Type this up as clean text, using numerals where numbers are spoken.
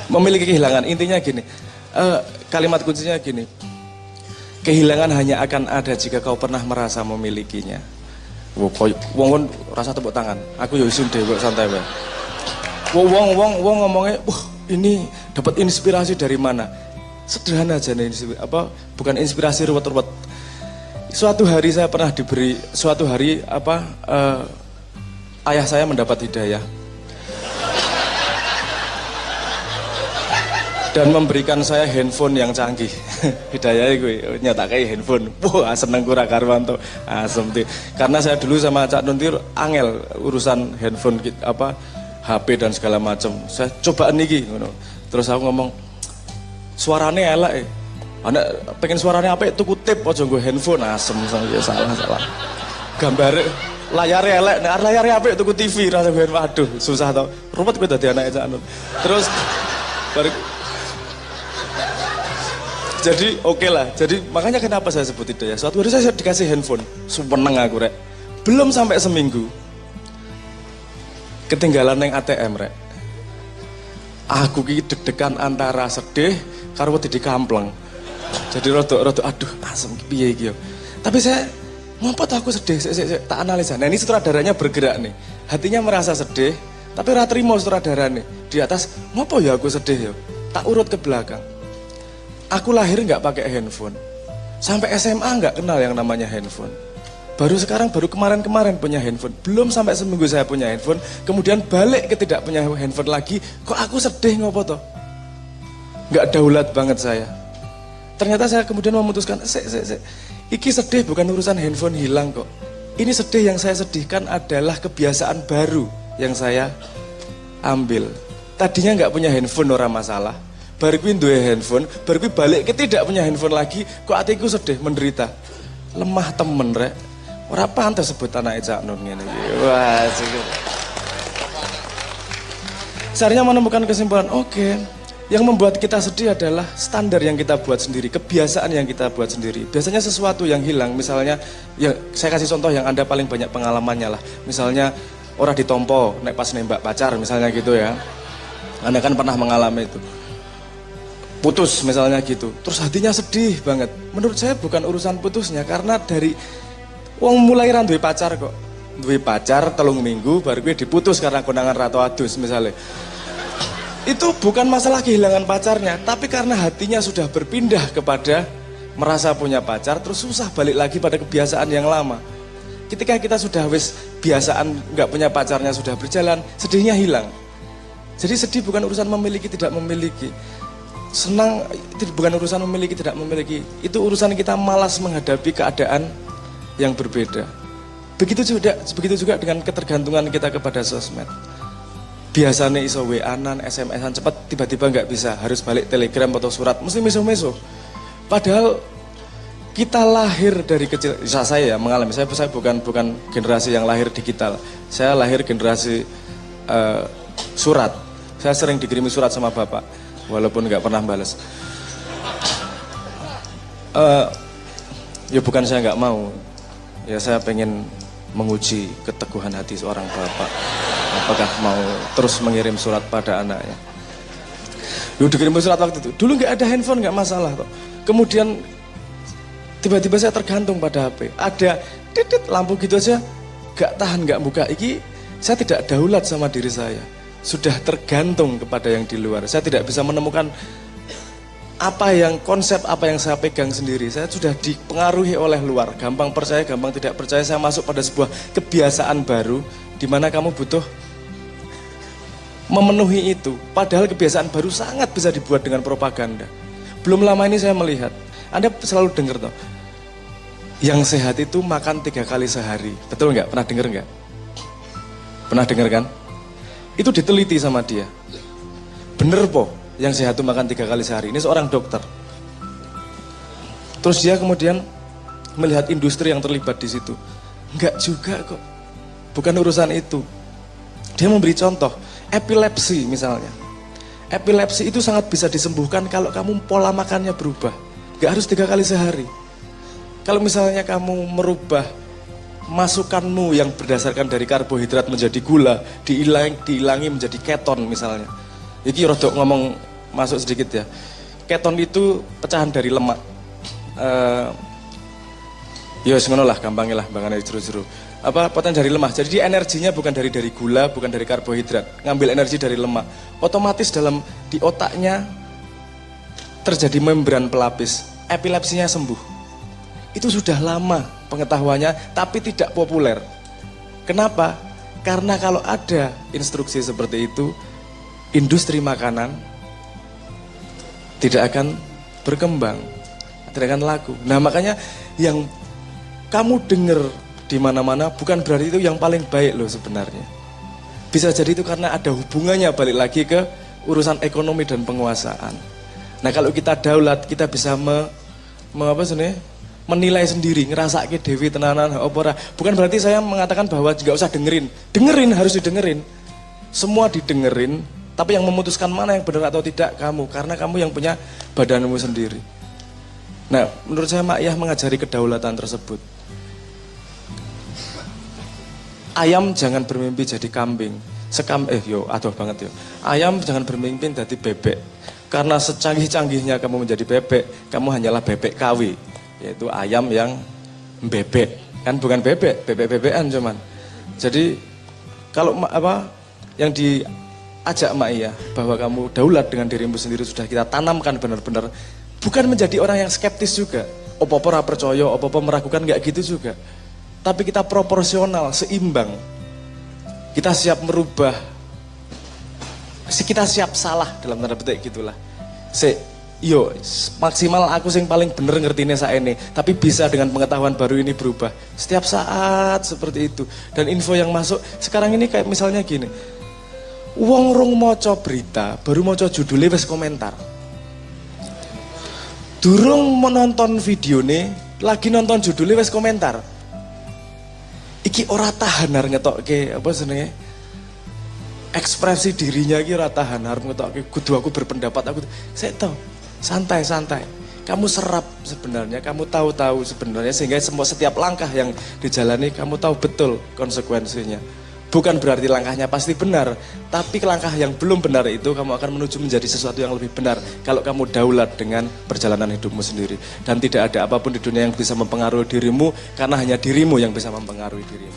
Memiliki kehilangan, intinya gini, kalimat kuncinya gini, kehilangan hanya akan ada jika kau pernah merasa memilikinya. Wong rasa tepuk tangan, aku ya isun dhewe santai wae. Wong ngomongnya, ini dapat inspirasi dari mana? Sederhana aja nih, bukan inspirasi ruwet-ruwet. Suatu hari saya pernah diberi, ayah saya mendapat hidayah dan memberikan saya handphone yang canggih. Hidayah gue nyata kayak handphone. Wah, seneng kura Karwanto. Asem tuh. Karena saya dulu sama Cak Nuntir angel urusan handphone HP dan segala macam. Saya cobaan niki ngono. Terus aku ngomong, suarane elek. Anak pengen suaranya apa? Tuku tip aja nggo handphone. Asem ya salah. Gambar layare elek, nek layare apik tuku TV rasa gue waduh, susah tau. Ruwet kowe dadi anake Cak Nun. Terus baru jadi oke lah, jadi makanya kenapa saya sebut itu ya. Suatu hari saya dikasih handphone, seneng aku rek. Belum sampai seminggu, ketinggalan yang ATM rek. Aku ki deg-degan antara sedih karo wedi kampleng. Jadi rodok aduh asem piye iki yo. Tapi saya ngopo aku sedih, tak analisa. Nah ini sutradaranya bergerak nih. Hatinya merasa sedih, tapi ora trimo sutradarane. Di atas, ngopo ya aku sedih yo. Tak urut ke belakang. Aku lahir nggak pakai handphone, sampai SMA nggak kenal yang namanya handphone. Baru kemarin punya handphone. Belum sampai seminggu saya punya handphone, kemudian balik ke tidak punya handphone lagi. Kok aku sedih ngopo toh? Nggak daulat banget saya. Ternyata saya kemudian memutuskan, iki sedih bukan urusan handphone hilang kok. Ini sedih, yang saya sedihkan adalah kebiasaan baru yang saya ambil. Tadinya nggak punya handphone ora masalah. Baru gue duwe handphone, baru gue balik ke tidak punya handphone lagi, kok hatiku sedih, menderita. Lemah temen rek. Ora pantes sebut anak Cak Nun ngene iki. Wah, Saya menemukan kesimpulan, oke. Yang membuat kita sedih adalah standar yang kita buat sendiri, kebiasaan yang kita buat sendiri. Biasanya sesuatu yang hilang, misalnya, ya saya kasih contoh yang Anda paling banyak pengalamannya lah. Misalnya orang ditompo, naik pas nembak pacar, misalnya gitu ya. Anda kan pernah mengalami itu. Putus misalnya gitu, terus hatinya sedih banget. Menurut saya bukan urusan putusnya, karena dari wong mulai duwe pacar kok. Duwe pacar 3 minggu, baru gue diputus karena konangan ratu adus misalnya. Itu bukan masalah kehilangan pacarnya, tapi karena hatinya sudah berpindah kepada merasa punya pacar, terus susah balik lagi pada kebiasaan yang lama. Ketika kita sudah biasaan nggak punya pacarnya sudah berjalan, sedihnya hilang. Jadi sedih bukan urusan memiliki tidak memiliki. Senang itu bukan urusan memiliki tidak memiliki. Itu urusan kita malas menghadapi keadaan yang berbeda. Begitu juga dengan ketergantungan kita kepada sosmed. Biasanya iso WA-an, SMS-an cepat, tiba-tiba nggak bisa, harus balik telegram atau surat, mesti meso-meso. Padahal kita lahir dari kecil, saya mengalami, saya bukan generasi yang lahir digital. Saya lahir generasi surat. Saya sering dikirimi surat sama bapak, walaupun nggak pernah balas. Ya bukan saya nggak mau, ya saya pengen menguji keteguhan hati seorang bapak. Apakah mau terus mengirim surat pada anaknya? Dulu dikirim surat waktu itu. Dulu nggak ada handphone, nggak masalah kok. Kemudian tiba-tiba saya tergantung pada HP. Ada titit lampu gitu aja, nggak tahan, nggak buka. Iki saya tidak daulat sama diri saya. Sudah tergantung kepada yang di luar. Saya tidak bisa menemukan konsep apa yang saya pegang sendiri. Saya sudah dipengaruhi oleh luar. Gampang percaya, gampang tidak percaya. Saya masuk pada sebuah kebiasaan baru, di mana kamu butuh memenuhi itu. Padahal kebiasaan baru sangat bisa dibuat dengan propaganda. Belum lama ini saya melihat, Anda selalu dengar toh, yang sehat itu makan 3 kali sehari. Betul nggak? Pernah dengar nggak? Pernah dengar kan? Itu diteliti sama dia. Bener po, yang sehat itu makan 3 kali sehari. Ini seorang dokter. Terus dia kemudian melihat industri yang terlibat di situ. Enggak juga kok. Bukan urusan itu. Dia memberi contoh, epilepsi misalnya. Epilepsi itu sangat bisa disembuhkan kalau kamu pola makannya berubah. Gak harus 3 kali sehari. Kalau misalnya kamu merubah masukanmu yang berdasarkan dari karbohidrat menjadi gula, diilangi menjadi keton misalnya. Iki rodok ngomong masuk sedikit ya. Keton itu pecahan dari lemak. Ya ngono lah, gampangnya lah, bangane jero-jero. Potongan dari lemak. Jadi energinya bukan dari gula, bukan dari karbohidrat. Ngambil energi dari lemak. Otomatis di otaknya terjadi membran pelapis. Epilepsinya sembuh. Itu sudah lama pengetahuannya, tapi tidak populer. Kenapa? Karena kalau ada instruksi seperti itu, industri makanan tidak akan berkembang, tidak akan laku. Nah makanya yang kamu dengar di mana-mana bukan berarti itu yang paling baik loh sebenarnya. Bisa jadi itu karena ada hubungannya balik lagi ke urusan ekonomi dan penguasaan. Nah kalau kita daulat, kita bisa menilai sendiri, ngerasake dewi tenanan opora. Bukan berarti saya mengatakan bahwa nggak usah dengerin. Dengerin, harus didengerin. Semua didengerin, tapi yang memutuskan mana yang benar atau tidak kamu, karena kamu yang punya badanmu sendiri. Nah, menurut saya Mak Yah mengajari kedaulatan tersebut. Ayam jangan bermimpi jadi kambing. Aduh banget yo. Ayam jangan bermimpi jadi bebek. Karena secanggih-canggihnya kamu menjadi bebek, kamu hanyalah bebek KW. Yaitu ayam yang bebek. Kan bukan bebek, bebek-bebekan cuman. Jadi kalau yang diajak Mak Yah bahwa kamu daulat dengan dirimu sendiri sudah kita tanamkan benar-benar. Bukan menjadi orang yang skeptis juga. Opo-opo ora percaya, opo-opo meragukan, enggak gitu juga. Tapi kita proporsional, seimbang. Kita siap merubah. Kita siap salah dalam tanda petik gitulah. Maksimal aku sing paling bener ngertine saene, tapi bisa dengan pengetahuan baru ini berubah. Setiap saat seperti itu. Dan info yang masuk sekarang ini kayak misalnya gini. Wong rong maca berita, baru maca judulnya wis komentar. Durung menonton videone, lagi nonton judulnya wis komentar. Iki ora tahan arep ngetokke ekspresi dirinya iki ora tahan arep ngetokke kudu aku berpendapat saya tahu santai-santai. Kamu serap sebenarnya, kamu tahu sebenarnya sehingga setiap langkah yang dijalani kamu tahu betul konsekuensinya. Bukan berarti langkahnya pasti benar, tapi langkah yang belum benar itu kamu akan menuju menjadi sesuatu yang lebih benar kalau kamu daulat dengan perjalanan hidupmu sendiri. Dan tidak ada apapun di dunia yang bisa mempengaruhi dirimu karena hanya dirimu yang bisa mempengaruhi dirimu.